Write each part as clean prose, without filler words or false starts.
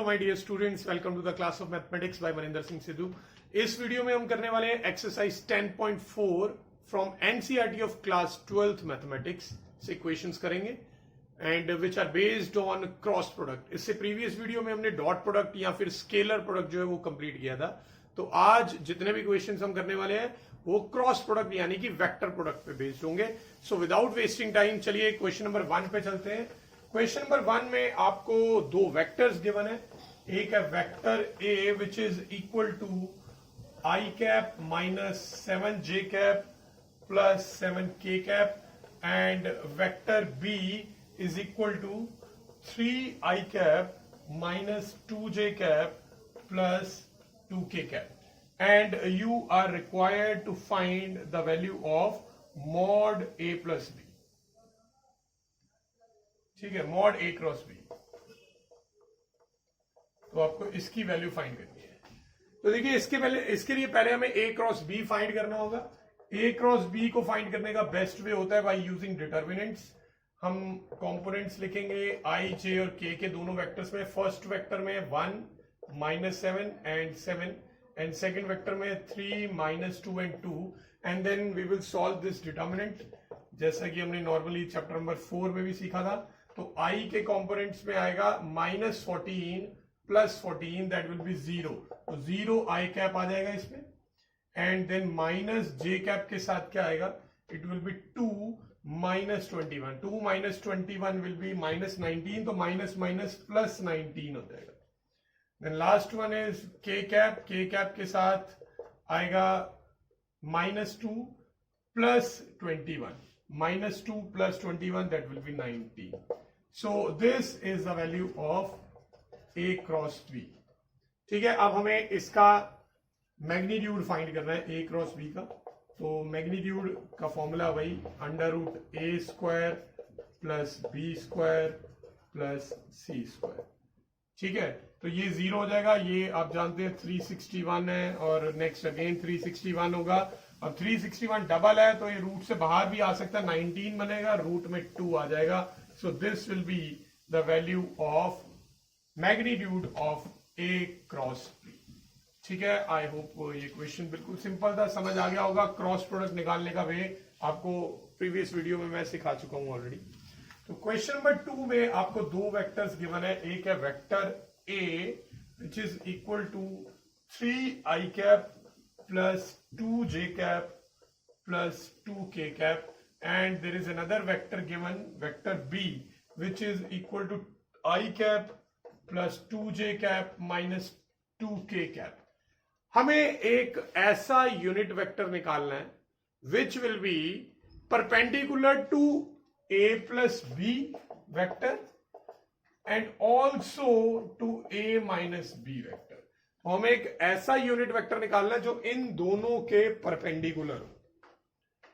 My dear students, welcome to the class of mathematics by Maninder Singh Sidhu. इस video में हम करने वाले हैं exercise 10.4 from NCERT of class 12th mathematics से क्वेश्चंस करेंगे and which are based on cross product. इससे प्रीवियस वीडियो में हमने डॉट प्रोडक्ट या फिर स्केलर प्रोडक्ट जो है वो कंप्लीट किया था। तो आज जितने भी क्वेश्चंस हम करने वाले हैं वो क्रॉस प्रोडक्ट यानी कि वेक्टर प्रोडक्ट पे बेस्ड होंगे। सो विदाउट वेस्टिंग टाइम चलिए क्वेश्चन नंबर 1 पे चलते हैं। क्वेश्चन नंबर 1 में आपको दो वेक्टर्स गिवन है। एक है vector A which is equal to I cap minus 7j cap plus 7k cap and vector B is equal to 3i cap minus 2j cap plus 2k cap and you are required to find the value of mod a plus b। ठीक है, mod a cross b। तो आपको इसकी value find करनी है। तो देखिए इसके लिए पहले हमें a क्रॉस b फाइंड करना होगा। a क्रॉस b को फाइंड करने का बेस्ट वे होता है बाय यूजिंग डिटर्मिनेंट्स। हम कंपोनेंट्स लिखेंगे i j और k के दोनों वेक्टर्स में। फर्स्ट वेक्टर में 1 minus 7 and 7 and second vector में 3 minus 2 and 2 and then we will solve this determinant जैसा कि हमने नॉर्मली चैप्टर नंबर 4 में भी सीखा था। तो i के कंपोनेंट्स में आएगा minus 14 plus 14 that will be 0। तो 0 i कैप आ जाएगा इसमें and then minus j cap के साथ क्या आएगा, it will be 2 minus 21। 2 minus 21 will be minus 19। तो माइनस माइनस प्लस 19 हो जाएगा। Then last one is k cap। k cap के साथ आएगा minus 2 plus 21। Minus 2 plus 21 that will be 19। So this is the value of a cross b। ठीक है, अब हमें इसका मैग्नीट्यूड फाइंड करना है a क्रॉस b का। तो मैग्नीट्यूड का फॉर्मूला वही under root a square plus b square plus c square. ठीक है, तो ये 0 हो जाएगा। ये आप जानते हैं 361 है और नेक्स्ट अगेन 361 होगा। अब 361 डबल है तो ये रूट से बाहर भी आ सकता है, 19 बनेगा, रूट में 2 आ जाएगा। So this will be the value of magnitude of a cross b। ठीक है, आई होप ये क्वेश्चन बिल्कुल सिंपल था, समझ आ गया होगा। क्रॉस प्रोडक्ट निकालने का वे आपको प्रीवियस वीडियो में मैं सिखा चुका हूं ऑलरेडी। तो क्वेश्चन नंबर 2 में आपको दो वेक्टर्स गिवन है। एक है vector a which is equal to 3i cap plus 2j cap plus 2k cap and there is another vector given, vector b, which is equal to I cap plus 2j cap minus 2k cap। हमें एक ऐसा unit vector निकालना है which will be perpendicular to a plus b vector and also to a minus b vector. तो हमें एक ऐसा unit vector निकालना है जो इन दोनों के परपेंडिकुलर हो।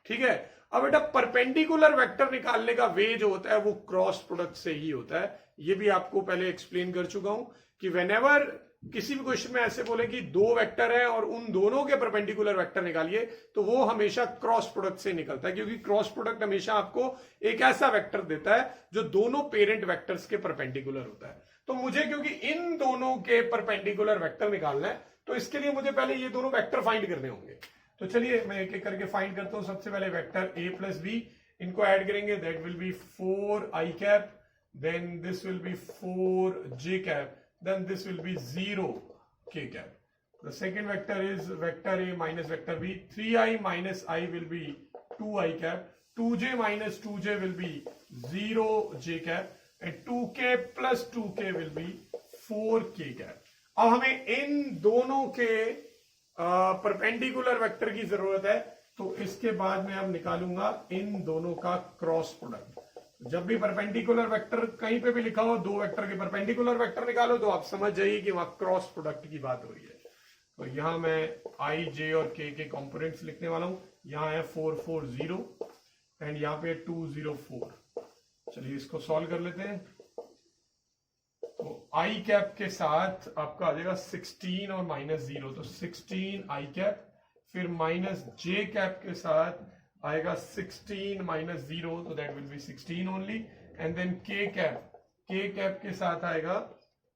ठीक है, अब बेटा परपेंडिकुलर वेक्टर निकालने का वे जो होता है वो क्रॉस प्रोडक्ट से ही होता है। ये भी आपको पहले एक्सप्लेन कर चुका हूं कि व्हेनेवर किसी भी क्वेश्चन में ऐसे बोले कि दो वेक्टर है और उन दोनों के परपेंडिकुलर वेक्टर निकालिए तो वो हमेशा क्रॉस प्रोडक्ट से निकलता है, क्योंकि क्रॉस प्रोडक्ट हमेशा आपको एक ऐसा वेक्टर देता है जो दोनों पेरेंट वेक्टर्स के परपेंडिकुलर होता है। तो मुझे क्योंकि इन दोनों के परपेंडिकुलर वेक्टर निकालना है तो इसके लिए मुझे पहले ये दोनों वेक्टर फाइंड करने होंगे। तो चलिए मैं एक एक करके फाइंड करता हूं। सबसे पहले वेक्टर a प्लस बी, इनको ऐड करेंगे, that will be 4i cap, then this will be 4j cap, then this will be 0k cap। The second vector is vector a minus vector b। 3i minus i will be 2i cap, 2j minus 2j will be 0j cap and 2k plus 2k will be 4k cap। अब हमें इन दोनों के perpendicular vector की जरूरत है, तो इसके बाद मैं अब निकालूंगा इन दोनों का क्रॉस प्रोडक्ट। जब भी परपेंडिकुलर वेक्टर कहीं पे भी लिखा हो, दो वेक्टर के परपेंडिकुलर वेक्टर निकालो, तो आप समझ जाइए कि वहां क्रॉस प्रोडक्ट की बात हो रही है। तो यहां मैं i, j और k के कंपोनेंट्स लिखने वाला हूं। यहां है 440 एंड यहां पे 204। चलिए इसको सॉल्व कर लेते हैं। तो i कैप के साथ आपका आ जाएगा 16 और माइनस 0, तो 16i कैप, फिर माइनस j कैप के साथ आएगा 16 माइनस 0, तो that will be 16 only, and then k cap के साथ आएगा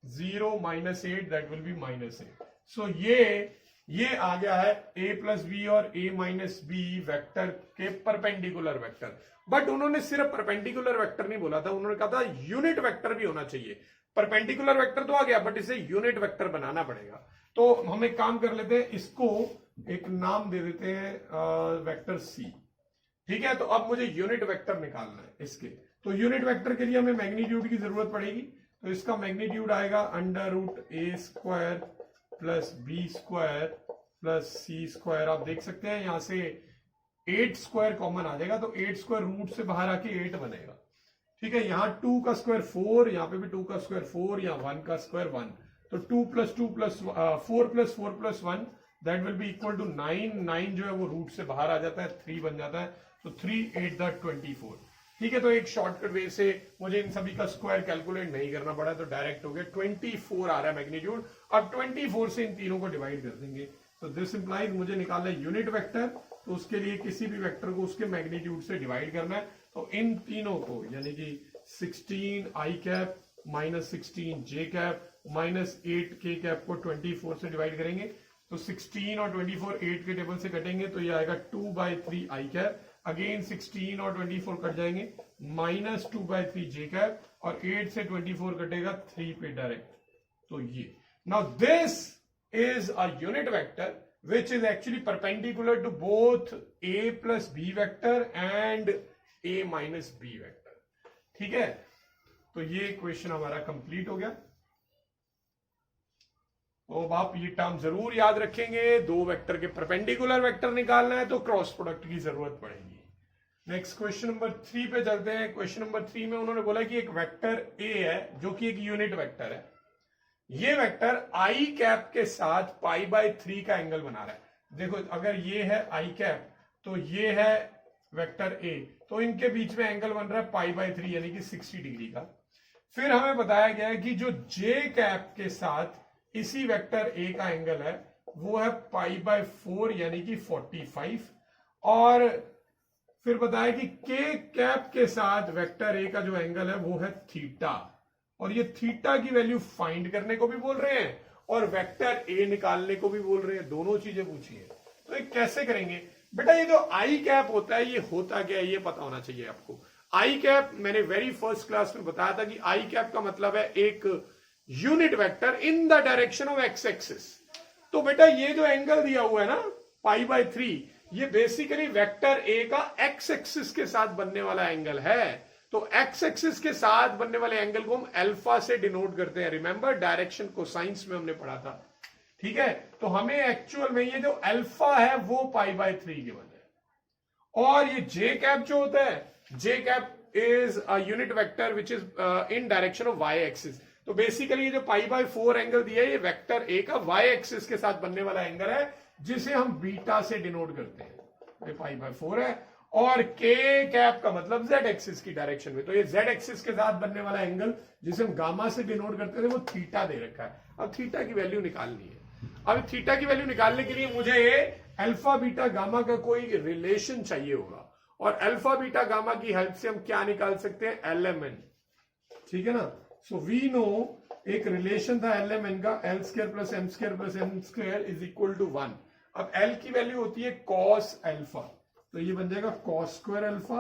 0 -8 दैट विल बी -8। सो ये आ गया है a प्लस बी और a माइनस बी वेक्टर के परपेंडिकुलर वेक्टर। बट उन्होंने सिर्फ परपेंडिकुलर वेक्टर नहीं बोला था, उन्होंने कहा था यूनिट वेक्टर भी होना चाहिए। परपेंडिकुलर वेक्टर तो आ गया, बट इसे यूनिट वेक्टर बनाना पड़ेगा। तो हम एक काम कर लेते हैं, इसको एक नाम दे देते हैं वेक्टर सी। ठीक है, तो अब मुझे यूनिट वेक्टर निकालना है इसके। तो यूनिट वेक्टर के लिए हमें मैग्नीट्यूड की जरूरत पड़ेगी। तो इसका मैग्नीट्यूड आएगा √a² plus b² plus c²। आप देख सकते हैं यहां से 8² कॉमन आ जाएगा, तो 8² रूट से बाहर आके 8 बनेगा। ठीक है, यहां 2 का स्क्वायर 4, यहां पे भी 2 का स्क्वायर 4, यहां 1 का स्क्वायर 1। तो 2 + 2 + 4 + 4 + 1 that will be equal to 9। 9 जो है वो रूट से बाहर आ जाता है, 3 बन जाता है। तो 3 8 24। ठीक है, तो एक शॉर्टकट वे से मुझे इन सभी का स्क्वायर कैलकुलेट नहीं करना पड़ा, तो डायरेक्ट हो गया 24 आ रहा है मैग्नीट्यूड। अब 24 से इन तीनों को डिवाइड कर देंगे। तो दिस इंप्लाइज मुझे निकालना है यूनिट वेक्टर, तो उसके लिए किसी भी वेक्टर को उसके मैग्नीट्यूड से डिवाइड करना है। तो इन तीनों को यानी कि 16 i cap -16 j cap -8 k cap को 24 से डिवाइड करेंगे। तो 16 और 24 8 के टेबल से कटेंगे, तो ये आएगा 2/3 i कैप। अगेन 16 और 24 कट जाएंगे, -2/3 j कैप, और 8 से 24 कटेगा 3 पे डायरेक्ट। तो ये now this is a unit vector which is actually perpendicular to both a plus b vector and a minus b vector। ठीक है, तो ये क्वेश्चन हमारा कंप्लीट हो गया। तो अब आप ये टर्म जरूर याद रखेंगे, दो वेक्टर के परपेंडिकुलर वेक्टर निकालना है तो क्रॉस प्रोडक्ट की जरूरत पड़ेगी। नेक्स्ट क्वेश्चन नंबर 3 पे चलते हैं। क्वेश्चन नंबर 3 में उन्होंने बोला कि एक वेक्टर a है जो कि एक यूनिट वेक्टर है। ये वेक्टर i कैप के साथ π/3 का एंगल बना रहा है। देखो, अगर ये है i कैप तो ये है वेक्टर a, तो इनके बीच में एंगल बन रहा है π/3 यानी कि 60 डिग्री का। फिर हमें बताया गया है कि जो j कैप के साथ इसी वेक्टर a का एंगल है वो है π/4 यानी कि 45। और फिर बताया कि k कैप के साथ वेक्टर a का जो एंगल है वो है थीटा, और ये थीटा की वैल्यू फाइंड करने को भी बोल रहे हैं और वेक्टर ए निकालने को भी बोल रहे हैं, दोनों चीजें पूछी है। तो ये कैसे करेंगे बेटा? ये जो आई कैप होता है ये होता क्या है ये पता होना चाहिए आपको। आई कैप मैंने वेरी फर्स्ट क्लास में बताया था कि आई कैप का मतलब है एक unit vector in the direction of x axis. तो बेटा ये जो एंगल दिया हुआ है ना π/3, ये बेसिकली वेक्टर ए का एक्स एक्सिस के साथ बनने वाला एंगल है। तो एक्स एक्सिस के साथ बनने वाले एंगल को हम अल्फा से डिनोट करते हैं। रिमेंबर डायरेक्शन को साइंस में हमने पढ़ा था। ठीक है, तो हमें एक्चुअल में ये जो अल्फा है वो π/3 गिवन है। और ये जे कैप जो होता है, J cap is a unit vector which is in direction of Y axis. तो बेसिकली ये जो π/4 एंगल दिया है ये वेक्टर ए का वाई एक्सिस के साथ बनने वाला एंगल है, जिसे हम बीटा से डिनोट करते हैं। ये π/4 है। और k कैप का मतलब z एक्सिस की डायरेक्शन में, तो ये z एक्सिस के साथ बनने वाला एंगल जिसे हम गामा से डिनोट करते थे वो थीटा दे रखा है। अब थीटा की वैल्यू निकालनी है। अब थीटा की वैल्यू निकालने के लिए मुझे अल्फा बीटा गामा का कोई रिलेशन चाहिए होगा, और अल्फा बीटा गामा की हेल्प से हम क्या निकाल सकते हैं? LMN। ठीक है ना। सो वी नो एक रिलेशन था LMN का, L² + M² + N² is equal to 1। अब L की वैल्यू होती है cos अल्फा, तो ये बन जाएगा cos² alpha,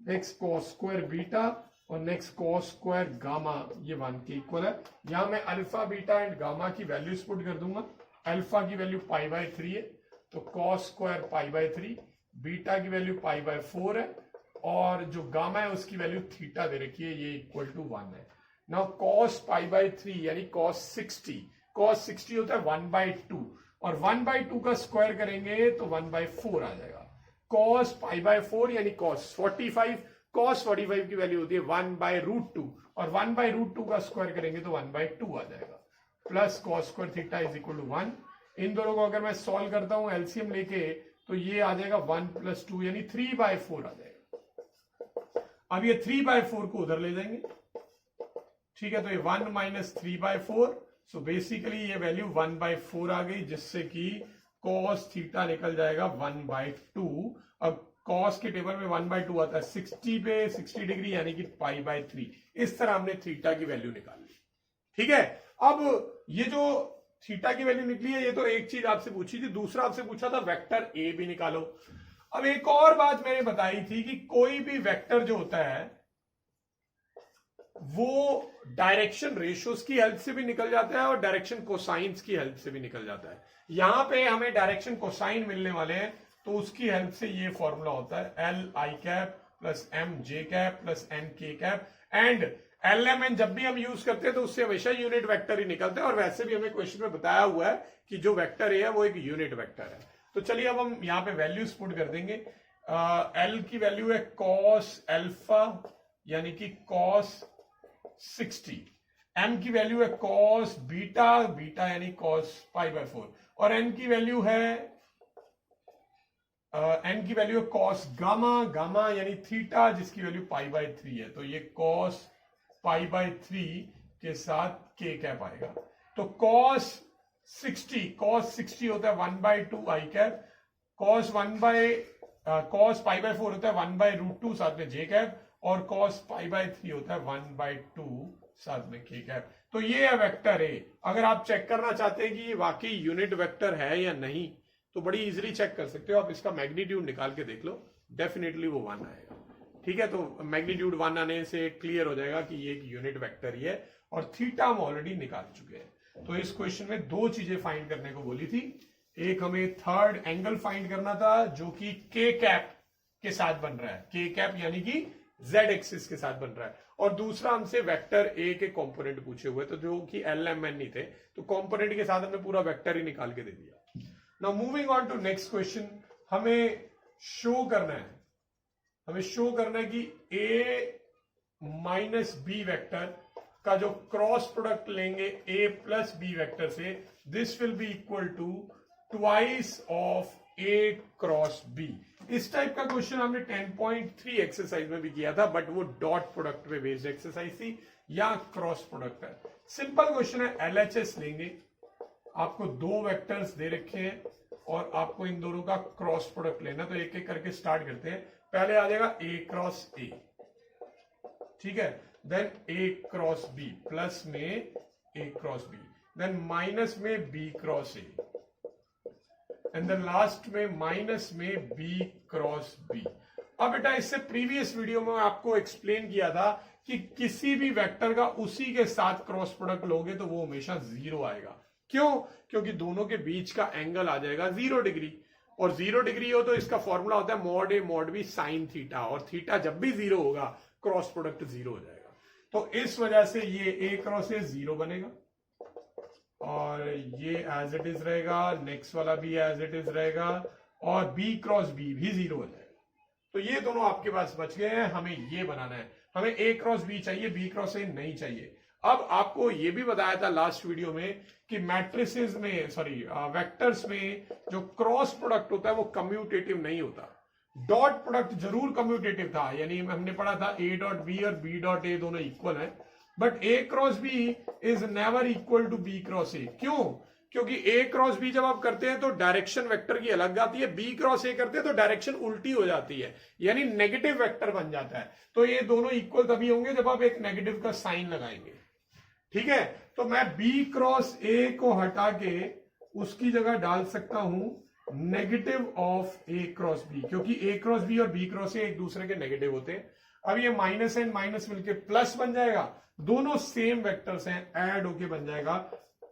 next cos² beta, और नेक्स्ट cos² गामा, ये 1 के इक्वल है। यहां मैं अल्फा बीटा एंड गामा की वैल्यूज पुट कर दूंगा। अल्फा की वैल्यू π/3 है, तो cos² π/3, बीटा की वैल्यू π/4 है, और जो गामा है उसकी वैल्यू थीटा दे रखी है, ये इक्वल टू 1 है। नाउ cos π/3 यानी cos 60 होता है 1/2, और 1/2 का स्क्वायर करेंगे तो 1/4 आ जाएगा। cos π/4 यानी cos 45, cos 45 की वैल्यू होती है 1/√2, और 1/√2 का स्क्वायर करेंगे तो 1/2 आ जाएगा, plus cos² theta is equal to 1। इन दोनों को अगर मैं सॉल्व करता हूं एलसीएम लेके, तो ये आ जाएगा 1 + 2 यानी 3/4 आ जाएगा। अब ये 3/4 को उधर ले जाएंगे। ठीक है, तो ये 1 - 3/4, सो बेसिकली ये वैल्यू 1/4 आ गई, जिससे कि cos थीटा निकल जाएगा 1/2। अब cos के टेबल में 1/2 आता है, 60 पे 60 डिग्री यानी कि π/3। इस तरह हमने थीटा की वैल्यू निकाल ली। ठीक है, अब ये जो थीटा की वैल्यू निकली है, ये तो एक चीज आपसे पूछी थी, दूसरा आपसे पूछा था वेक्टर ए भी निकालो। अब एक और बात मैंने बताई थी कि कोई भी वेक्टर जो होता है वो डायरेक्शन रेशियोज की हेल्प से भी निकल जाता है और डायरेक्शन कोसाइंस की हेल्प से भी निकल जाता है। यहां पे हमें डायरेक्शन कोसाइन मिलने वाले हैं, तो उसकी हेल्प से ये फॉर्मूला होता है L I cap plus M J cap plus N K cap. And L M N जब भी हम यूज करते हैं तो उससे हमेशा यूनिट वेक्टर ही निकलता है, और वैसे भी हमें क्वेश्चन में बताया हुआ है कि जो वेक्टर है वो एक यूनिट वेक्टर है। तो चलिए अब हम यहां पे वैल्यूज पुट कर देंगे। एल की वैल्यू है कॉस एल्फा यानी कि कॉस 60, एम की वैल्यू है कॉस बीटा, बीटा यानी कॉस पाई बाय 4, और एन की वैल्यू है कॉस गामा, गामा यानी थीटा जिसकी वैल्यू पाई बाय 3 है। तो ये कॉस पाई बाय 3 के साथ के कैप आएगा। तो कॉस 60 होता है 1/2 आई कैप, कॉस पाई बाय 4 होता है 1/√2 साथ में जे कैप, और कॉस पाई बाय 3 होता है 1/2 साथ में के कैप। तो ये है वेक्टर ए। अगर आप चेक करना चाहते हैं कि ये वाकई यूनिट वेक्टर है या नहीं, तो बड़ी इजीली चेक कर सकते हो आप। इसका मैग्नीट्यूड निकाल के देख लो, डेफिनेटली वो 1 आएगा। ठीक है, तो मैग्नीट्यूड 1 आने से क्लियर हो जाएगा कि ये एक यूनिट वेक्टर ही है, और थीटा हम ऑलरेडी निकाल चुके हैं। तो इस क्वेश्चन में दो चीजें फाइंड करने को बोली थी। एक हमें थर्ड एंगल फाइंड करना था जो कि के कैप के साथ बन रहा है, के कैप यानी कि जेड एक्सिस के साथ बन रहा है, और दूसरा हमसे वेक्टर ए के कंपोनेंट पूछे हुए तो जो कि एल एम एन नहीं थे, तो कंपोनेंट के साथ हमने पूरा वेक्टर ही निकाल के दे दिया। Now moving on to next question, हमें शो करना है कि ए माइनस बी वेक्टर का जो क्रॉस प्रोडक्ट लेंगे ए प्लस बी वेक्टर से, this will be equal to twice of A cross B. इस टाइप का क्वेश्चन हमने 10.3 एक्सरसाइज में भी किया था, बट वो डॉट प्रोडक्ट पे बेस्ड एक्सरसाइज थी, या क्रॉस प्रोडक्ट है। सिंपल क्वेश्चन है, एलएचएस लेंगे, आपको दो वेक्टर्स दे रखे हैं और आपको इन दोनों का क्रॉस प्रोडक्ट लेना। तो एक एक करके स्टार्ट करते हैं। पहले आ जाएगा ए क्रॉस ए, ठीक है, then A cross B, plus में A cross B, then minus में B cross A, and then last में माइनस में बी क्रॉस बी। अब बेटा इससे प्रीवियस वीडियो में आपको एक्सप्लेन किया था कि किसी भी वेक्टर का उसी के साथ क्रॉस प्रोडक्ट लोगे तो वो हमेशा 0 आएगा। क्यों? क्योंकि दोनों के बीच का एंगल आ जाएगा 0 डिग्री, और 0 डिग्री हो तो इसका फॉर्मूला होता है mod A mod B sine theta, और थीटा जब भी 0 होगा क्रॉस प्रोडक्ट 0 हो जाएगा। तो इस वजह से ये ए क्रॉस ए 0 बनेगा, और ये एज इट इज रहेगा, नेक्स्ट वाला भी एज इट इज रहेगा, और बी क्रॉस बी भी 0 हो जाएगा। तो ये दोनों आपके पास बच गए हैं। हमें ये बनाना है, हमें ए क्रॉस बी चाहिए, बी क्रॉस ए नहीं चाहिए। अब आपको ये भी बताया था लास्ट वीडियो में कि मैट्रिसेस में, सॉरी वेक्टर्स में जो क्रॉस प्रोडक्ट होता है वो कम्यूटेटिव नहीं होता, डॉट प्रोडक्ट जरूर कम्यूटेटिव था। यानी हमने पढ़ा था ए डॉट बी और बी डॉट ए दोनों इक्वल है, but A cross B is never equal to B cross A. क्यों? क्योंकि ए क्रॉस बी जब आप करते हैं तो डायरेक्शन वेक्टर की अलग आती है, बी क्रॉस ए करते हैं तो डायरेक्शन उल्टी हो जाती है, यानी नेगेटिव वेक्टर बन जाता है। तो ये दोनों इक्वल तभी होंगे जब आप एक नेगेटिव का साइन लगाएंगे। ठीक है, तो मैं बी क्रॉस ए को हटा के उसकी जगह डाल सकता हूं negative of A cross B, क्योंकि ए क्रॉस बी और बी क्रॉस ए एक दूसरे के नेगेटिव होते हैं। अब ये माइनस एंड माइनस मिलके प्लस बन जाएगा, दोनों सेम वेक्टर्स हैं, ऐड होके बन जाएगा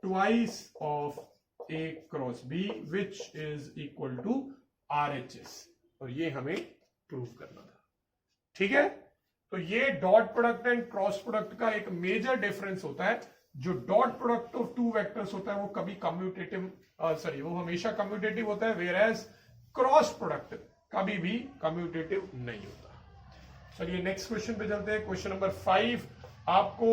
twice of A cross B which is equal to RHS, और ये हमें प्रूव करना था। ठीक है, तो ये dot product and cross product का एक मेजर डिफरेंस होता है। जो dot product of two vectors होता है वो कभी कम्यूटेटिव, वो हमेशा कम्यूटेटिव होता है, वेयरएज क्रॉस प्रोडक्ट कभी भी कम्यूटेटिव नहीं होता। चलिए नेक्स्ट क्वेश्चन पे चलते हैं। क्वेश्चन नंबर 5, आपको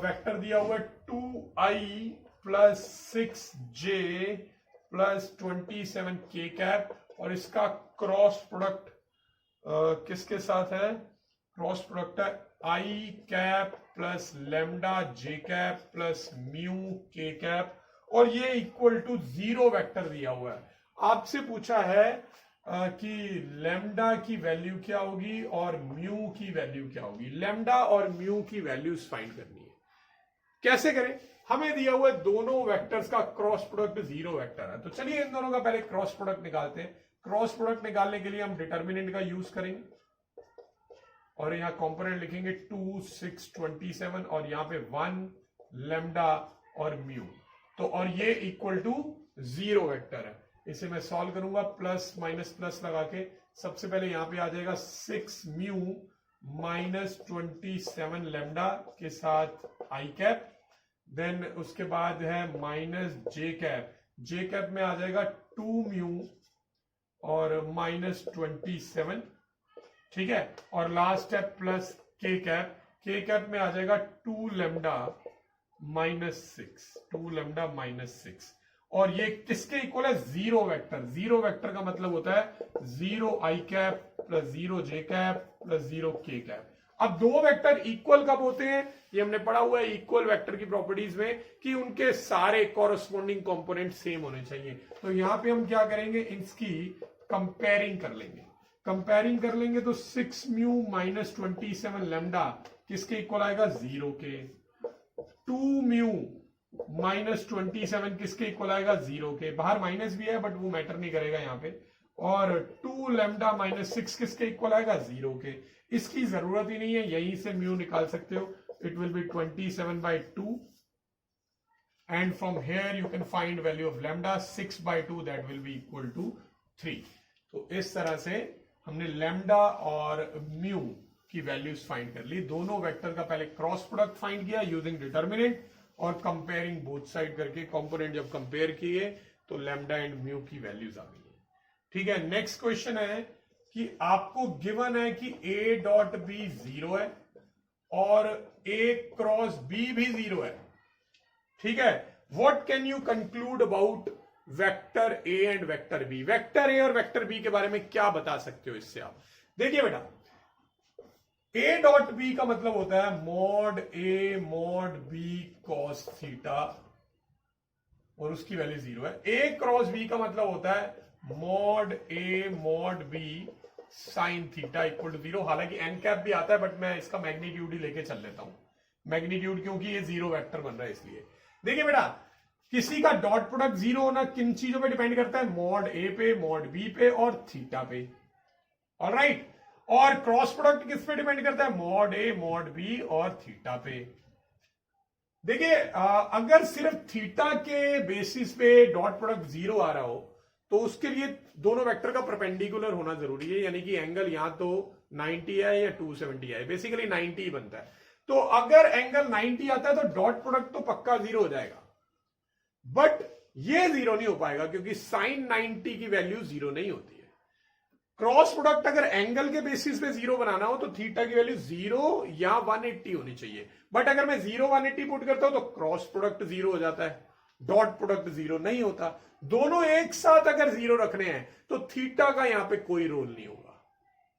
वेक्टर दिया हुआ है 2i plus 6j plus 27 k cap, और इसका क्रॉस प्रोडक्ट किसके साथ है? क्रॉस प्रोडक्ट है i cap plus lambda j cap plus mu k cap, और ये इक्वल टू 0 वेक्टर दिया हुआ है। आपसे पूछा है कि लेमडा की वैल्यू क्या होगी और म्यू की वैल्यू क्या होगी। लेमडा और म्यू की वैल्यूज फाइंड करनी है। कैसे करें? हमें दिया हुआ है दोनों वेक्टर्स का क्रॉस प्रोडक्ट 0 वेक्टर है। तो चलिए इन दोनों का पहले क्रॉस प्रोडक्ट निकालते हैं। क्रॉस प्रोडक्ट निकालने के लिए हम डिटर्मिनेंट का यूज करेंगे और यहां कंपोनेंट लिखेंगे 2 6 27 और यहां पे 1 लैम्डा और म्यू। तो और ये इक्वल टू 0 वेक्टर है। इसे मैं सॉल्व करूंगा प्लस माइनस प्लस लगा के। सबसे पहले यहां पे आ जाएगा 6 म्यू माइनस 27 लैम्डा के साथ आई कैप, देन उसके बाद है माइनस जे कैप। जे कैप में आ जाएगा 2 म्यू और माइनस 27, ठीक है। और लास्ट है प्लस के कैप। के कैप में आ जाएगा 2 लैम्डा माइनस 6, 2 लैम्डा माइनस 6। और ये किसके इक्वल है? 0 वेक्टर। 0 वेक्टर का मतलब होता है 0 आई कैप प्लस 0 जे कैप प्लस 0 के कैप। अब दो वेक्टर इक्वल कब होते हैं? ये हमने पढ़ा हुआ है इक्वल वेक्टर की प्रॉपर्टीज में कि उनके सारे कॉरस्पॉन्डिंग कंपोनेंट सेम होने चाहिए। तो यहां पे हम क्या करेंगे, इसकी कंपेयरिंग कर लेंगे। कंपेयरिंग कर लेंगे तो 6 म्यू माइनस 27 लैम्डा किसके इक्वल आएगा? 0 के। 2 म्यू माइनस 27 किसके इक्वल आएगा? 0 के। बाहर माइनस भी है बट वो मैटर नहीं करेगा यहां पे। और 2 लैम्डा माइनस 6 किसके इक्वल आएगा? 0 के। इसकी जरूरत ही नहीं है, यहीं से म्यू निकाल सकते हो। It will be 27/2 and from here you can find value of lambda 6/2 that will be equal to 3। तो इस तरह से हमने लैम्डा और म्यू की वैल्यूज फाइंड कर ली। दोनों वेक्टर का पहले क्रॉस प्रोडक्ट फाइंड किया यूजिंग डिटर्मिनेंट और कंपेयरिंग बोथ साइड करके कंपोनेंट जब कंपेयर किए तो लैम्डा एंड म्यू की वैल्यूज आ गई है। ठीक है, नेक्स्ट क्वेश्चन है कि आपको गिवन है कि A डॉट बी 0 है और A क्रॉस B भी 0 है। ठीक है, what can you conclude about vector A and vector B? Vector A और वेक्टर B के बारे में क्या बता सकते हो इससे आप? देखिए बेटा, A डॉट बी का मतलब होता है mod A mod B cos theta और उसकी वैल्यू 0 है। A क्रॉस B का मतलब होता है mod A mod B sine theta equal to 0। हालांकि एन कैप भी आता है बट मैं इसका मैग्नीट्यूड ही लेके चल लेता हूं। मैग्नीट्यूड क्योंकि ये 0 वेक्टर बन रहा है इसलिए। देखिए बेटा, किसी का डॉट प्रोडक्ट 0 होना किन चीजों पे डिपेंड करता है? मॉड A पे, मॉड B पे और थीटा पे। ऑलराइट, और क्रॉस प्रोडक्ट किस पे डिपेंड करता है? मॉड A मॉड B और थीटा पे। देखिए अगर सिर्फ थीटा के बेसिस पे डॉट प्रोडक्ट 0 आ रहा हो तो उसके लिए दोनों वेक्टर का परपेंडिकुलर होना जरूरी है, यानी कि एंगल यहां तो 90 है या 270 है, बेसिकली 90 ही बनता है। तो अगर एंगल 90 आता है तो डॉट प्रोडक्ट तो पक्का 0 हो जाएगा, बट ये 0 नहीं हो पाएगा क्योंकि साइन 90 की वैल्यू 0 नहीं होती है। क्रॉस प्रोडक्ट अगर एंगल के बेसिस पे 0 बनाना हो तो थीटा की वैल्यू 0 या 180 होनी चाहिए, बट अगर मैं 0 180 पुट करता हूं तो क्रॉस प्रोडक्ट 0 हो जाता है, डॉट प्रोडक्ट 0 नहीं होता। दोनों एक साथ अगर 0 रखने हैं तो थीटा का यहां पे कोई रोल नहीं होगा।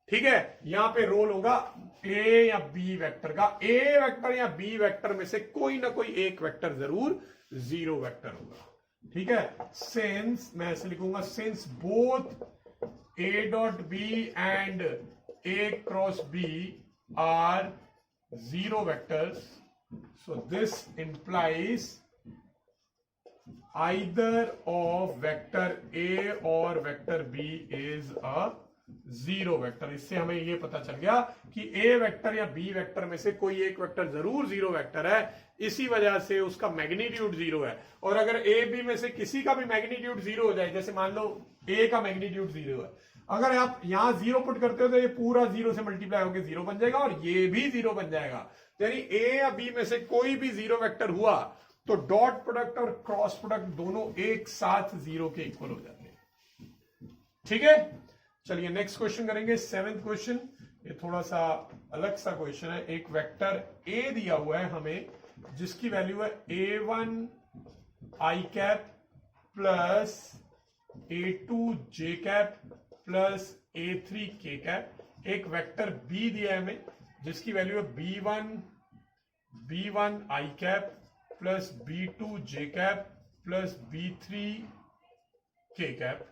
ठीक है, यहां पे रोल होगा ए या बी वेक्टर का। ए वेक्टर या बी वेक्टर में से कोई ना कोई एक वेक्टर जरूर 0 वेक्टर होगा। ठीक है, सिंस मैं ऐसे लिखूंगा, since both A dot B and A cross B are 0 vectors, so this implies either of vector A or vector B is a 0 vector. इससे हमें यह पता चल गया कि A वेक्टर या B वेक्टर में से कोई एक वेक्टर जरूर 0 वेक्टर है, इसी वजह से उसका मैग्नीट्यूड 0 है। और अगर A B में से किसी का भी मैग्नीट्यूड 0 हो जाए, जैसे मान लो A का मैग्नीट्यूड 0 है, अगर आप यहां 0 पुट करते हो तो ये पूरा 0 से मल्टीप्लाई होकर 0 बन जाएगा और ये भी 0 बन जाएगा। यानी A या B में से कोई भी 0 वेक्टर हुआ तो डॉट प्रोडक्ट और क्रॉस प्रोडक्ट दोनों एक साथ 0 के इक्वल हो जाते हैं। ठीक है, चलिए नेक्स्ट क्वेश्चन करेंगे, 7th क्वेश्चन। ये थोड़ा सा अलग सा क्वेश्चन है। एक वेक्टर A दिया हुआ है हमें जिसकी वैल्यू है A1 आई कैप प्लस A2 जे कैप प्लस A3 के कैप। एक वेक्टर B दिया है हमें जिसकी वैल्यू है B1 आई कैप प्लस B2 जे कैप प्लस B3 के कैप।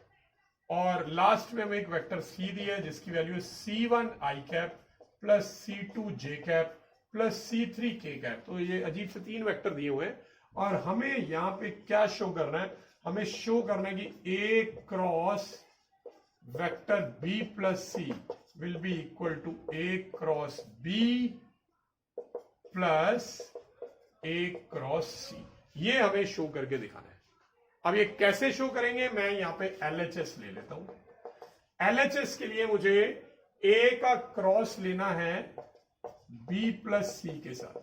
और लास्ट में हमें एक वेक्टर C दिया है जिसकी वैल्यू है C1 आई कैप प्लस C2 जे कैप प्लस C3 के कैप। तो ये अजीब से 3 वेक्टर दिए हुए हैं और हमें यहां पे क्या शो करना है, हमें शो करना है कि A cross vector B plus C will be equal to A cross B plus A cross C. ये हमें शो करके दिखाना है। अब ये कैसे शो करेंगे, मैं यहां पे एलएचएस ले लेता हूं। एलएचएस के लिए मुझे ए का क्रॉस लेना है बी प्लस सी के साथ,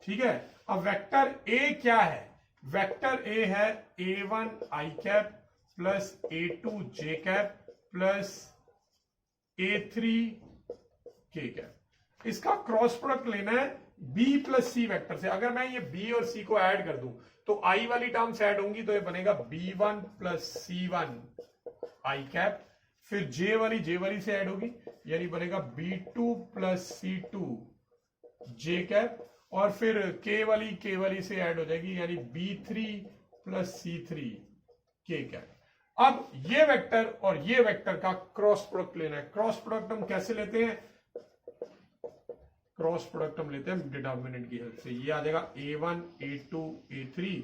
ठीक है। अब वेक्टर ए क्या है, वेक्टर ए है A1 आई कैप प्लस A2 जे कैप प्लस A3 के कैप। इसका क्रॉस प्रोडक्ट लेना है बी प्लस सी वेक्टर से। अगर मैं ये बी और सी को ऐड कर दूं तो आई वाली टर्म्स ऐड होंगी, तो ये बनेगा B1 प्लस C1 आई कैप, फिर जे वाली से ऐड होगी, यानी बनेगा B2 प्लस C2 जे कैप, और फिर के वाली से ऐड हो जाएगी, यानी B3 प्लस C3 के कैप। अब ये वेक्टर और ये वेक्टर का क्रॉस प्रोडक्ट लेना है। क्रॉस प्रोडक्ट हम कैसे लेते हैं, क्रॉस प्रोडक्ट हम लेते हैं डिटर्मिनेंट की हेल्प से। ये आ जाएगा A1 A2 A3,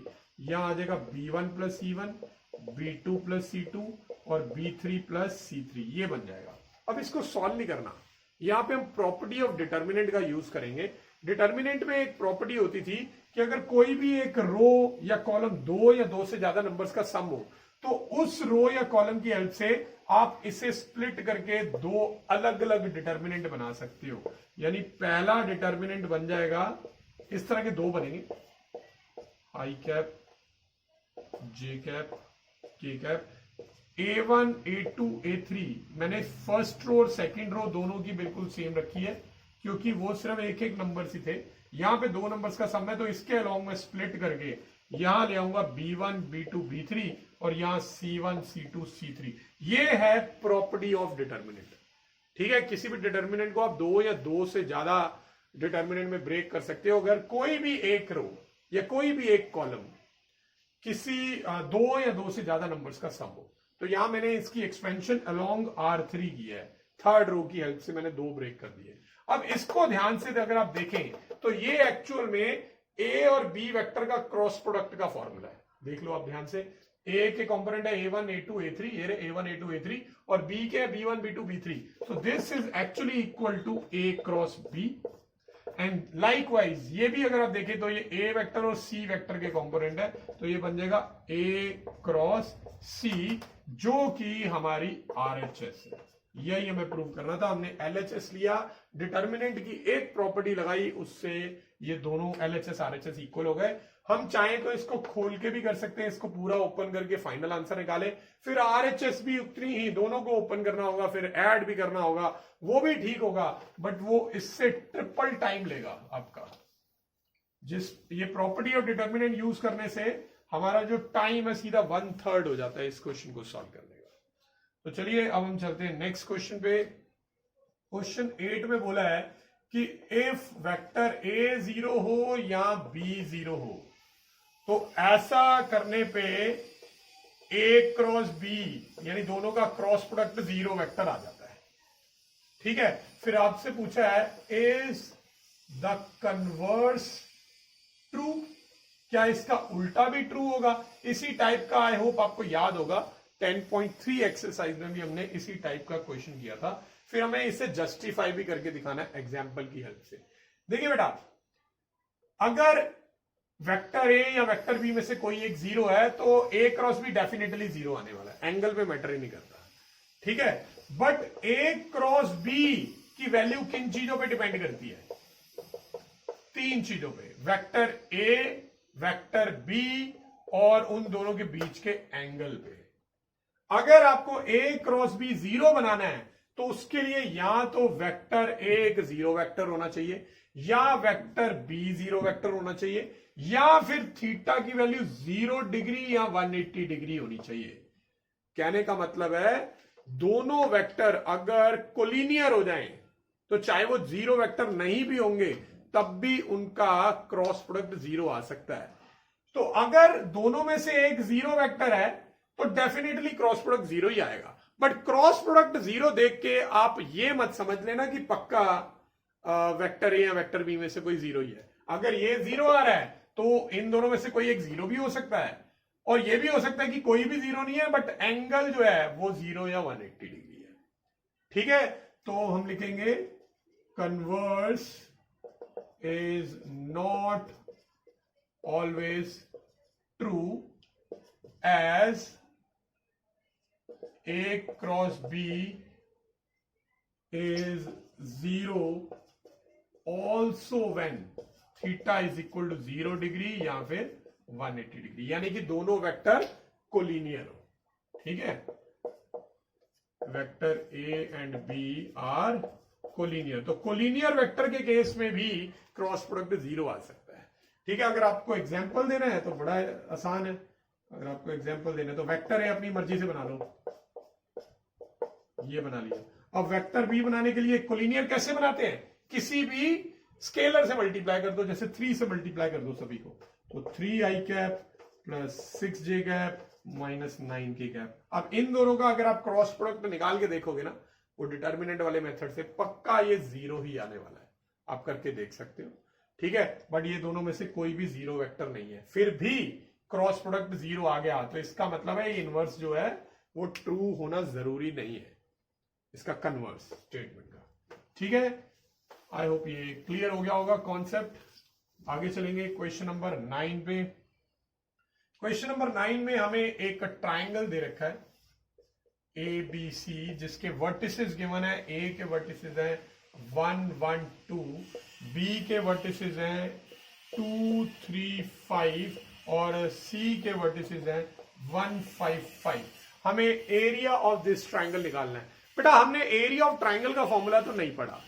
यहां आ जाएगा B1 plus C1 B2 plus C2 और B3 प्लस C3, ये बन जाएगा। अब इसको सॉल्व नहीं करना, यहां पे हम प्रॉपर्टी ऑफ डिटर्मिनेंट का यूज करेंगे। डिटर्मिनेंट में एक प्रॉपर्टी होती थी कि अगर कोई भी एक रो या कॉलम दो या दो से ज्यादा नंबर्स का सम हो, तो उस रो या कॉलम की हेल्प से आप इसे स्प्लिट करके दो अलग अलग डिटर्मिनेंट बना सकते हो। यानी पहला डिटर्मिनेंट बन जाएगा, इस तरह के दो बनेंगे, आई कैप जे कैप के कैप, A1 A2 A3। मैंने फर्स्ट रो और सेकंड रो दोनों की बिल्कुल सेम रखी है, क्योंकि वो सिर्फ एक एक नंबर ही थे। यहां पे दो नंबर्स का सम है, तो इसके अलॉन्ग में स्प्लिट करके यहां ले आऊंगा B1 B2 B3 और यहां C1 C2 C3। ये है प्रॉपर्टी ऑफ डिटर्मिनेंट, ठीक है। किसी भी डिटर्मिनेंट को आप दो या दो से ज्यादा डिटर्मिनेंट में ब्रेक कर सकते हो। अगर कोई भी एक रो या कोई भी एक कॉलम किसी दो या दो से ज्यादा नंबर्स का सम हो, तो यहां मैंने इसकी एक्सपेंशन अलोंग R3 की है, थर्ड रो की हेल्प से मैंने दो ब्रेक कर दिए। अब इसको ध्यान से अगर आप देखें तो ये एक्चुअल में ए और बी वेक्टर का क्रॉस प्रोडक्ट का फॉर्मूला है। देख लो आप ध्यान से, ए के कंपोनेंट है A1 A2 A3, ये रहे A1 A2 A3, और बी के B1 B2 B3। So this is actually equal to A cross B। And likewise ये भी अगर आप देखें तो ये ए वेक्टर और सी वेक्टर के कंपोनेंट है, तो ये बन जाएगा ए क्रॉस सी, जो कि हमारी आरएचएस है। यही हमें प्रूव करना था। हमने एलएचएस लिया, डिटर्मिनेंट की एक प्रॉपर्टी लगाई, उससे ये दोनों एलएचएस आरएचएस इक्वल हो गए। हम चाहें तो इसको खोल के भी कर सकते हैं, इसको पूरा ओपन करके फाइनल आंसर निकाले, फिर आरएचएस भी उतनी ही, दोनों को ओपन करना होगा, फिर ऐड भी करना होगा, वो भी ठीक होगा, बट वो इससे ट्रिपल टाइम लेगा आपका। ये प्रॉपर्टी ऑफ डिटर्मिनेंट यूज करने से हमारा जो टाइम है सीधा 1/3 हो जाता है इस क्वेश्चन को सॉल्व करने का। तो चलिए अब हम चलते हैं नेक्स्ट क्वेश्चन पे। क्वेश्चन 8 में बोला है कि इफ वेक्टर A 0 हो या B 0 हो, तो ऐसा करने पे A क्रॉस B यानी दोनों का क्रॉस प्रोडक्ट 0 वेक्टर आ जाता है, ठीक है। फिर आपसे पूछा है इज द कन्वर्स ट्रू, क्या इसका उल्टा भी ट्रू होगा। इसी टाइप का आई होप आपको याद होगा 10.3 एक्सरसाइज में भी हमने इसी टाइप का क्वेश्चन किया था। फिर हमें इसे जस्टिफाई भी करके दिखाना है एग्जाम्पल की हेल्प से। देखिए बेटा, अगर वेक्टर ए या वेक्टर बी में से कोई एक 0 है, तो ए क्रॉस बी डेफिनेटली 0 आने वाला है, एंगल पे मैटर ही नहीं करता, ठीक है। बट ए क्रॉस बी की वैल्यू किन चीजों पे डिपेंड करती है, तीन चीजों पे, वेक्टर ए, वेक्टर बी और उन दोनों के बीच के एंगल पे। अगर आपको ए क्रॉस बी 0 बनाना है, तो उसके लिए या तो वेक्टर ए एक 0 वेक्टर होना चाहिए, या वेक्टर बी 0 वेक्टर होना चाहिए, या फिर थीटा की वैल्यू 0 डिग्री या 180 डिग्री होनी चाहिए। कहने का मतलब है दोनों वेक्टर अगर कोलिनियर हो जाएं, तो चाहे वो 0 वेक्टर नहीं भी होंगे तब भी उनका क्रॉस प्रोडक्ट 0 आ सकता है। तो अगर दोनों में से एक 0 वेक्टर है, तो डेफिनेटली क्रॉस प्रोडक्ट 0 ही आएगा। बट क्रॉस प्रोडक्ट 0 देख के आप ये मत समझ लेना कि पक्का वेक्टर ए या वेक्टर बी में से कोई 0 ही है। अगर ये 0 आ रहा है तो इन दोनों में से कोई एक जीरो भी हो सकता है, और ये भी हो सकता है कि कोई भी जीरो नहीं है बट एंगल जो है वो 0 या 180 डिग्री है। ठीक है, तो हम लिखेंगे converse is not always true as A cross B is 0 also when theta is equal to 0 degree या फिर 180 डिग्री, यानी कि दोनों वेक्टर कोलिनियर हो। ठीक है, vector A and B are collinear. तो कोलिनियर वेक्टर के केस में भी क्रॉस प्रोडक्ट 0 आ सकता है। ठीक है, अगर आपको एग्जांपल देना है तो बड़ा आसान है। अगर आपको एग्जांपल देना है तो वेक्टर है, अपनी मर्जी से बना लो, ये बना लिया। अब वेक्टर बी बनाने के लिए कोलिनियर कैसे बनाते हैं, किसी भी स्केलर से मल्टीप्लाई कर दो, जैसे 3 से मल्टीप्लाई कर दो सभी को, तो 3i cap plus 6j cap minus 9k cap. अब इन दोनों का अगर आप क्रॉस प्रोडक्ट निकाल के देखोगे ना, वो डिटर्मिनेंट वाले मेथड से पक्का ये 0 ही आने वाला है, आप करके देख सकते हो। ठीक है, बट ये दोनों में से कोई भी 0 वेक्टर नहीं है, फिर भी क्रॉस प्रोडक्ट 0 आ गया, तो इसका मतलब है इनवर्स जो है वो ट्रू होना जरूरी नहीं है, इसका कन्वर्स स्टेटमेंट का। ठीक है, आई होप ये क्लियर हो गया होगा कॉन्सेप्ट। आगे चलेंगे क्वेश्चन नंबर 9 पे। क्वेश्चन नंबर 9 में हमें एक ट्राइंगल दे रखा है ए बी सी, जिसके वर्टिसेस गिवन है। ए के वर्टिसेस है 1 1 2, बी के वर्टिसेस है 2 3 5 और सी के वर्टिसेस है 1 5 5। हमें एरिया ऑफ दिस ट्राइंगल निकालना है। बेटा हमने एरिया ऑफ ट्राइंगल का फॉर्मूला तो नहीं पढ़ा,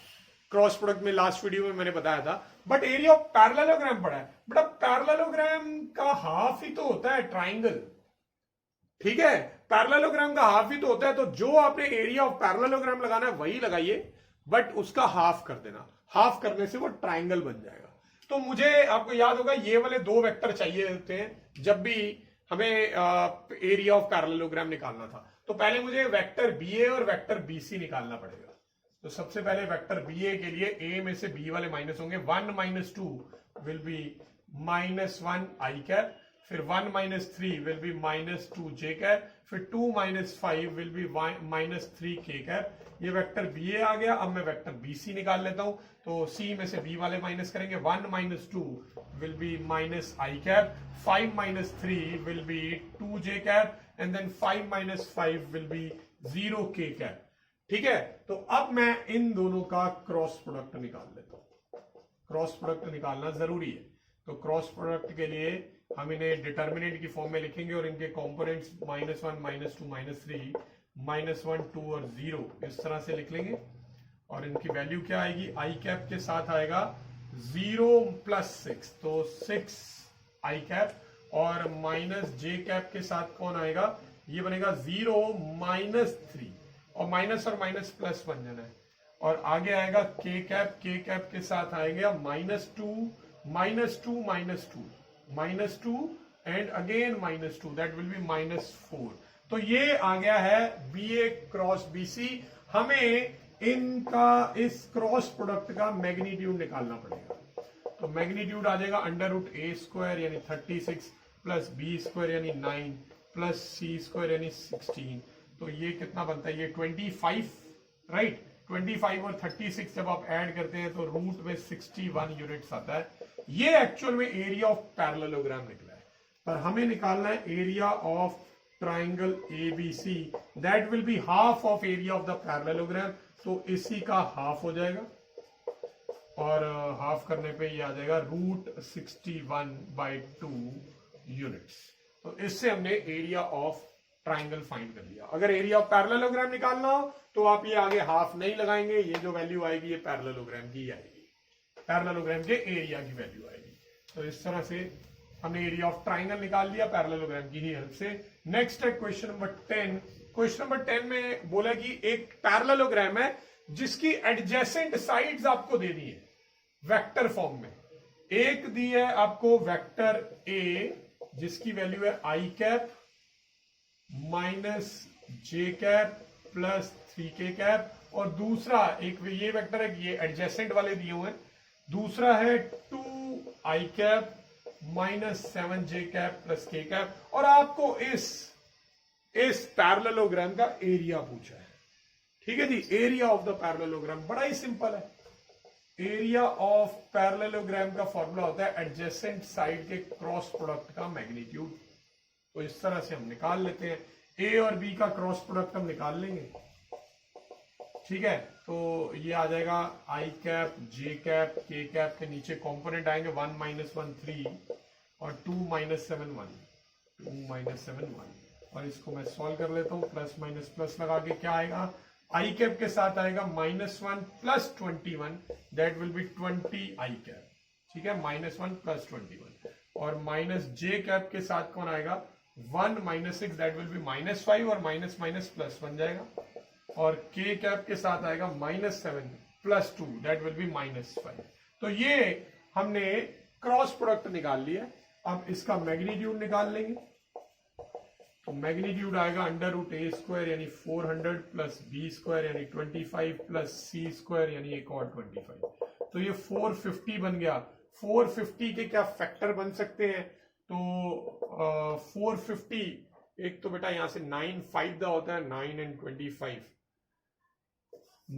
क्रॉस प्रोडक्ट में लास्ट वीडियो में मैंने बताया था, बट एरिया ऑफ पैरेललोग्राम पढ़ा है। बेटा पैरेललोग्राम का हाफ ही तो होता है ट्राइंगल। ठीक है, पैरेललोग्राम का हाफ ही तो होता है, तो जो आपने एरिया ऑफ पैरेललोग्राम लगाना है वही लगाइए, बट उसका हाफ कर देना। हाफ करने से वो ट्राइंगल बन जाएगा। तो मुझे, आपको याद होगा, ये वाले 2 वेक्टर चाहिए होते हैं जब भी हमें एरिया ऑफ पैरेललोग्राम निकालना था। तो पहले मुझे वेक्टर बी ए और वेक्टर बी सी निकालना पड़ेगा। तो सबसे पहले वेक्टर बी ए के लिए ए में से बी वाले माइनस होंगे। 1 - 2 विल बी -1 आई कैप, फिर 1 - 3 विल बी -2 जे कैप, फिर 2 - 5 विल बी -3 के कैप। ये वेक्टर बी ए आ गया। अब मैं वेक्टर बी सी निकाल लेता हूं। तो सी में से बी वाले माइनस करेंगे। 1 - 2 will be -i cap, 5 - 3 will be 2j cap, and then 5 - 5 will be 0k cap. ठीक है, तो अब मैं इन दोनों का क्रॉस प्रोडक्ट निकाल लेता हूं। क्रॉस प्रोडक्ट निकालना जरूरी है। तो क्रॉस प्रोडक्ट के लिए हम इन्हें डिटर्मिनेंट की फॉर्म में लिखेंगे और इनके कंपोनेंट्स -1 - 2 -3 -1 2 और 0 इस तरह से लिख लेंगे। और इनकी वैल्यू क्या आएगी, आई कैप के साथ आएगा 0 + 6, तो 6 आई कैप, और -j कैप के साथ कौन आएगा, ये बनेगा 0 - 3, और माइनस और माइनस प्लस बन जाना है। और आगे आएगा k कैप, k कैप के साथ आएगा -2 -2 and again -2, that will B -4। तो ये आ गया है बी ए क्रॉस बी सी। हमें इनका इस क्रॉस प्रोडक्ट का मैग्नीट्यूड निकालना पड़ेगा। तो मैग्नीट्यूड आ जाएगा √a² यानी 36 प्लस b² यानी 9 प्लस c² यानी 16। तो ये कितना बनता है, ये 25, राइट। 25 और 36 जब आप ऐड करते हैं तो रूट में 61 यूनिट्स आता है। ये एक्चुअल में एरिया ऑफ पैरेललोग्राम निकला है, पर हमें निकालना है area of triangle ABC, that will be half of area of the parallelogram. तो इसी का हाफ हो जाएगा, और हाफ करने पे ये आ जाएगा √61/2 यूनिट्स। तो इससे हमने एरिया ऑफ ट्राइंगल फाइंड कर लिया। अगर एरिया ऑफ पैरेललोग्राम निकालना हो तो आप ये आगे हाफ नहीं लगाएंगे, ये जो वैल्यू आएगी ये पैरेललोग्राम की आएगी, पैरेललोग्राम के एरिया की वैल्यू आएगी। तो इस तरह से हमने एरिया ऑफ ट्राइंगल निकाल लिया पैरेललोग्राम की ही हेल्प से। नेक्स्ट है क्वेश्चन नंबर 10। क्वेश्चन नंबर 10 में बोला कि एक पैरेललोग्राम है जिसकी एडजेसेंट साइड्स आपको दे दी है वेक्टर फॉर्म में। एक दी है आपको वेक्टर ए जिसकी वैल्यू है I cap -j cap plus 3k cap, और दूसरा एक ये वेक्टर है, ये एडजेसेंट वाले दिए हुए हैं। दूसरा है 2i cap -7j cap plus k cap, और आपको इस पैरेललोग्राम का एरिया पूछा है। ठीक है जी, एरिया ऑफ द पैरेललोग्राम बड़ा ही सिंपल है। एरिया ऑफ पैरेललोग्राम का फॉर्मूला होता है एडजेसेंट साइड के क्रॉस प्रोडक्ट का मैग्नीट्यूड। तो इस तरह से हम निकाल लेते हैं, ए और बी का क्रॉस प्रोडक्ट हम निकाल लेंगे। ठीक है, तो ये आ जाएगा आई कैप जे कैप के कैप के नीचे कंपोनेंट आएंगे 1 - 1 3 और 2 - 7 1 2 - 7 1, और इसको मैं सॉल्व कर लेता हूं, प्लस माइनस प्लस लगा के क्या आएगा, आई कैप के साथ आएगा -1 + 21, that will B 20 I cap. ठीक है, -1 + 21, और माइनस जे कैप के साथ कौन आएगा 1 - 6, दैट विल बी -5, और माइनस माइनस प्लस बन जाएगा, और के कैप के साथ आएगा -7 + 2, दैट विल बी -5। तो ये हमने क्रॉस प्रोडक्ट निकाल लिया। अब इसका मैग्नीट्यूड निकाल लेंगे, तो मैग्नीट्यूड आएगा √a² यानी 400 + b² यानी 25 + c² यानी एक और 25। तो ये 450 बन गया। 450 के क्या फैक्टर बन सकते हैं, तो 450, एक तो बेटा यहां से 9 5 दा होता है, 9 and 25,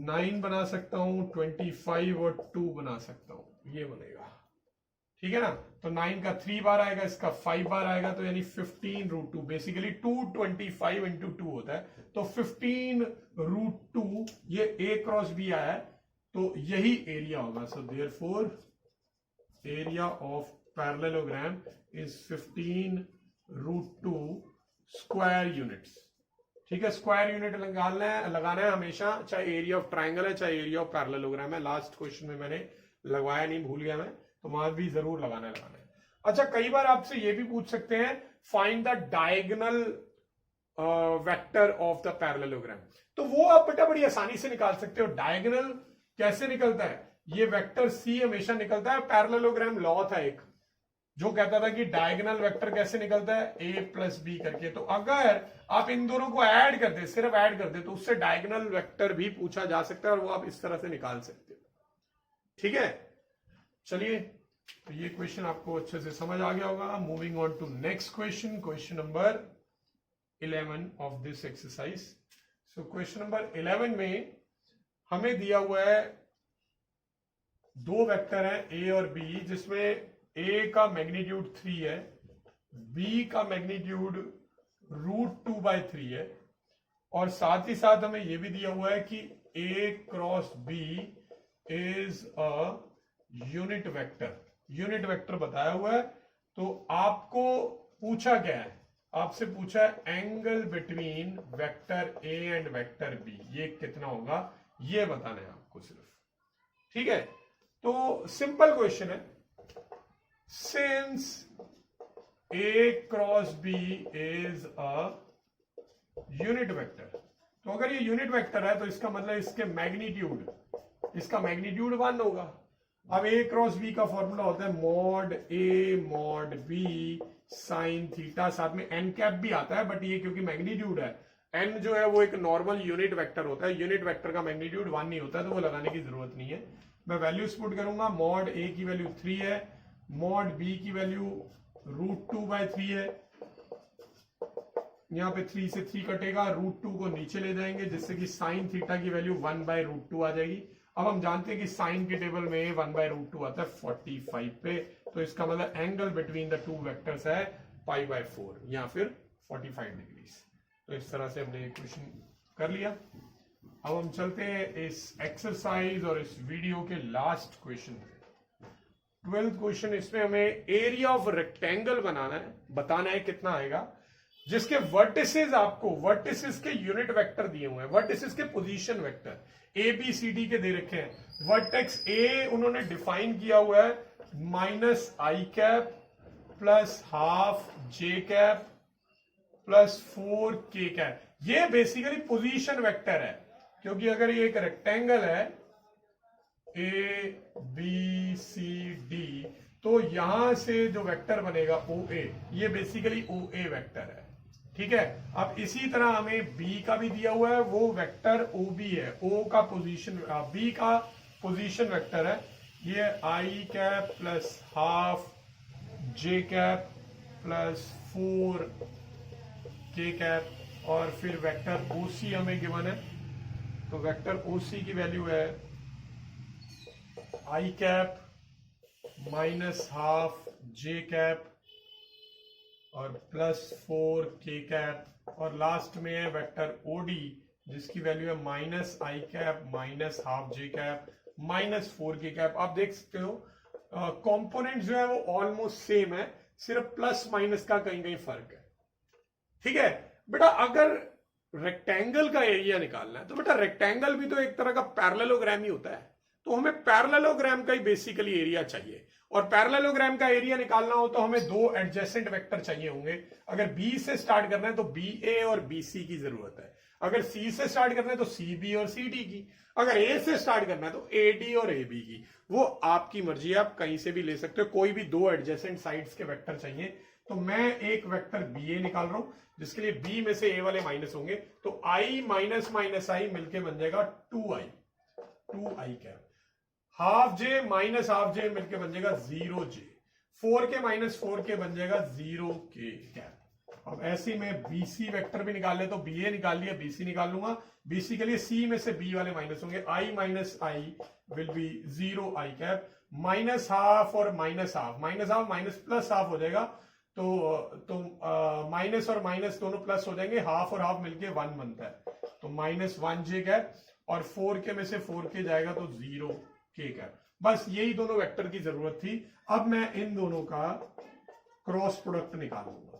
9 बना सकता हूं, 25 और 2 बना सकता हूं, ये बनेगा। ठीक है ना, तो 9 का 3 बार आएगा, इसका 5 बार आएगा, तो यानी 15√2, बेसिकली 225 × 2 होता है, तो 15√2 ये a क्रॉस b आया है, तो यही एरिया होगा। So therefore area of parallelogram is 15√2 square units. ठीक है, स्क्वायर यूनिट लगाना है हमेशा, चाहे एरिया ऑफ ट्राइंगल है चाहे एरिया ऑफ पैरेललोग्राम है। लास्ट क्वेश्चन में मैंने लगवाया नहीं, भूल गया मैं, तो वहां भी जरूर लगाना है। अच्छा, कई बार आपसे ये भी पूछ सकते हैं find the diagonal vector of the parallelogram, तो वो आप बेटा बड़ी आसानी से निकाल सकते हो। डायगोनल कैसे निकलता है, ये वेक्टर सी हमेशा निकलता है। पैरेललोग्राम लॉ था एक जो कहता था कि डायगोनल वेक्टर कैसे निकलता है, a + b करके। तो अगर आप इन दोनों को ऐड कर दे, सिर्फ ऐड कर दे, तो उससे डायगोनल वेक्टर भी पूछा जा सकता है, और वो आप इस तरह से निकाल सकते हो। ठीक है, चलिए, तो ये क्वेश्चन आपको अच्छे से समझ आ गया होगा। Moving on to next question, question number 11 of this exercise. So question number 11 में हमें दिया हुआ है दो वेक्टर है a और b, जिसमें a का मैग्नीट्यूड 3 है, b का मैग्नीट्यूड √2/3 है, और साथ ही साथ हमें यह भी दिया हुआ है कि a cross b is a unit vector. Unit vector बताया हुआ है। तो आपको पूछा क्या है, आपसे पूछा है angle between vector a and vector b, ये कितना होगा, ये बताना है आपको सिर्फ। ठीक है, तो सिंपल क्वेश्चन है, since a cross b is a unit vector, तो अगर ये यूनिट वेक्टर है तो इसका मतलब इसका मैग्नीट्यूड 1 होगा। अब a क्रॉस b का फॉर्मूला होता है mod a mod b sine theta, साथ में n कैप भी आता है, बट ये क्योंकि मैग्नीट्यूड है, n जो है वो एक नॉर्मल यूनिट वेक्टर होता है, यूनिट वेक्टर का मैग्नीट्यूड 1 नहीं होता, तो वो लगाने की जरूरत नहीं है। मैं वैल्यूज पुट करूंगा, मॉड a की वैल्यू 3 है, मॉड b की वैल्यू √2/3 है, यहां पे 3 से 3 कटेगा, √2 को नीचे ले जाएंगे, जिससे कि साइन थीटा की वैल्यू 1/√2 आ जाएगी। अब हम जानते हैं कि साइन के टेबल में 1/√2 आता है 45 पे, तो इसका मतलब angle between the two vectors है π/4 या फिर 45 डिग्री। तो इस तरह से हमने क्वेश्चन कर लिया। अब हम चलते हैं इस एक्सरसाइज और इस वीडियो के लास्ट क्वेश्चन पे। 12th क्वेश्चन, इसमें हमें एरिया ऑफ रेक्टेंगल बनाना है, बताना है कितना आएगा, जिसके वर्टिसेस आपको वर्टिसेस के यूनिट वेक्टर दिए हुए हैं, वर्टिसेस के position vector A B C D के दे रखे हैं। वर्टेक्स ए उन्होंने डिफाइन किया हुआ है -i cap +½ j cap +4 k cap. ये बेसिकली पोजीशन वेक्टर है, क्योंकि अगर ये एक रेक्टेंगल है ए बी सी डी, तो यहां से जो वेक्टर बनेगा OA, ये बेसिकली OA वेक्टर है। ठीक है, अब इसी तरह हमें B का भी दिया हुआ है, वो वेक्टर OB है, O का पोजीशन, B का पोजीशन वेक्टर है, ये i cap +½ J cap plus 4 के कैप और फिर वेक्टर ओसी हमें गिवन है। तो वेक्टर ओसी की वैल्यू है I cap minus half J cap और प्लस 4 के कैप और लास्ट में है वेक्टर ओडी जिसकी वैल्यू है माइनस आई कैप माइनस हाफ जे कैप माइनस 4 के कैप। आप देख सकते हो कंपोनेंट जो है वो ऑलमोस्ट सेम है, सिर्फ प्लस माइनस का कहीं कहीं फर्क है। ठीक है बेटा, अगर रेक्टेंगल का एरिया निकालना है तो बेटा रेक्टेंगल भी तो एक तरह का पैरेललोग्राम ही होता है, तो हमें पैरेललोग्राम का ही बेसिकली एरिया चाहिए। और पैरेललोग्राम का एरिया निकालना हो तो हमें दो एडजेसेंट वेक्टर चाहिए होंगे। अगर बी से स्टार्ट करना है तो बी ए और बी सी की जरूरत है, अगर सी से स्टार्ट करना है तो सी बी और सी डी की, अगर ए से स्टार्ट करना है तो ए डी और ए बी की। वो आपकी मर्जी है, आप कहीं से भी ले सकते हो, कोई भी दो एडजेसेंट साइड्स के वेक्टर चाहिए। तो मैं एक वेक्टर बी ए निकाल रहा हूं जिसके लिए बी में से ए वाले माइनस होंगे, तो आई माइनस माइनस आई मिलके बन जाएगा 2i कैप। हाफ जे माइनस हाफ जे मिलके बन जाएगा 0j। 4 के माइनस 4 के बन जाएगा 0k कैप। अब ऐसे में बीसी वेक्टर भी निकाल ले तो बी ए निकाल लिया, बीसी निकाल लूंगा। बीसी के लिए सी में से बी वाले माइनस होंगे, I minus I will be 0i cap. Minus half और minus half minus plus half हो जाएगा, तो माइनस और माइनस दोनों प्लस हो जाएंगे, हाफ और हाफ मिलके 1 बनता है, तो माइनस 1j कैप। और 4 के में से 4 के जाएगा तो 0k कैप। बस यही दोनों वेक्टर की जरूरत थी। अब मैं इन दोनों का क्रॉस प्रोडक्ट निकालूंगा,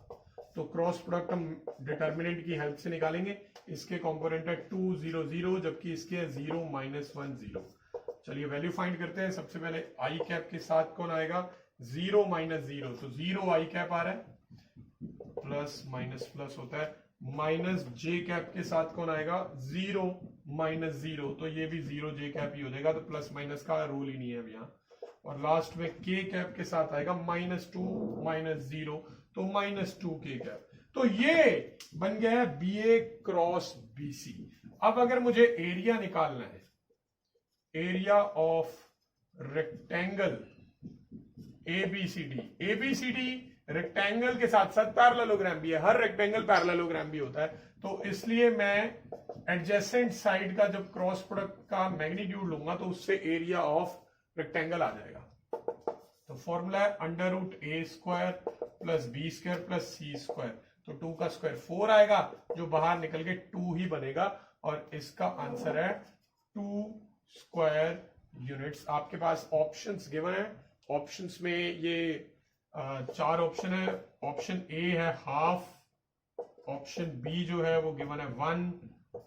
तो क्रॉस प्रोडक्ट हम डिटर्मिनेंट की हेल्प से निकालेंगे। इसके कंपोनेंट है 2 0 0 जबकि इसके है 0 माइनस 1 0। चलिए वैल्यू फाइंड करते हैं। सबसे पहले आई कैप के साथ कौन आएगा, 0 माइनस 0, तो 0i कैप आ रहा है, प्लस माइनस प्लस होता है। माइनस जे कैप के साथ कौन आएगा, 0 माइनस 0, तो ये भी 0j कैप ही हो जाएगा, तो प्लस माइनस का रूल ही नहीं है अब यहाँ। और लास्ट में के कैप के साथ आएगा माइनस 2 माइनस 0, तो माइनस 2k कैप। तो ये बन गया है B A cross B C. अब अगर मुझे एरिया निकालना है, area of rectangle ABCD rectangle के साथ साथ पैरेललोग्राम भी है, हर रेक्टेंगल पैरेललोग्राम भी होता है, तो इसलिए मैं एडजेसेंट साइड का जब क्रॉस प्रोडक्ट का मैग्नीट्यूड लूंगा तो उससे एरिया ऑफ रेक्टेंगल आ जाएगा। तो फॉर्मूला है under root A square plus B square plus C square, तो 2 का स्क्वायर 4 आएगा, जो बाहर निकल के 2 ही बनेगा, और इसका आंसर है 2 स्क्वायर यूनिट्स। आपके पास ऑप्शंस गिवन है, ऑप्शंस में ये 4 ऑप्शन है। ऑप्शन ए है हाफ, ऑप्शन बी जो है वो गिवन है 1,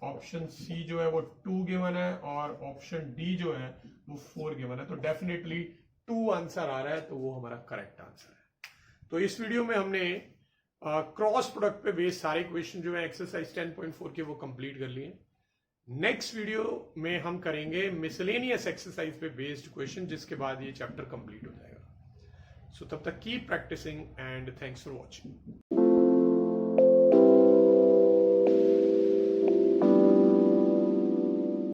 ऑप्शन सी जो है वो 2 गिवन है, और ऑप्शन डी जो है वो 4 गिवन है। तो डेफिनेटली 2 आंसर आ रहा है, तो वो हमारा करेक्ट आंसर है। तो इस वीडियो में हमने क्रॉस प्रोडक्ट पे बेस्ड सारे क्वेश्चन जो है एक्सरसाइज 10.4 के वो कंप्लीट कर लिए। नेक्स्ट वीडियो में हम करेंगे मिसलेनियस एक्सरसाइज पे बेस्ड क्वेश्चन, जिसके बाद ये चैप्टर कंप्लीट हो जाएगा। सो तब तक keep practising and thanks for watching.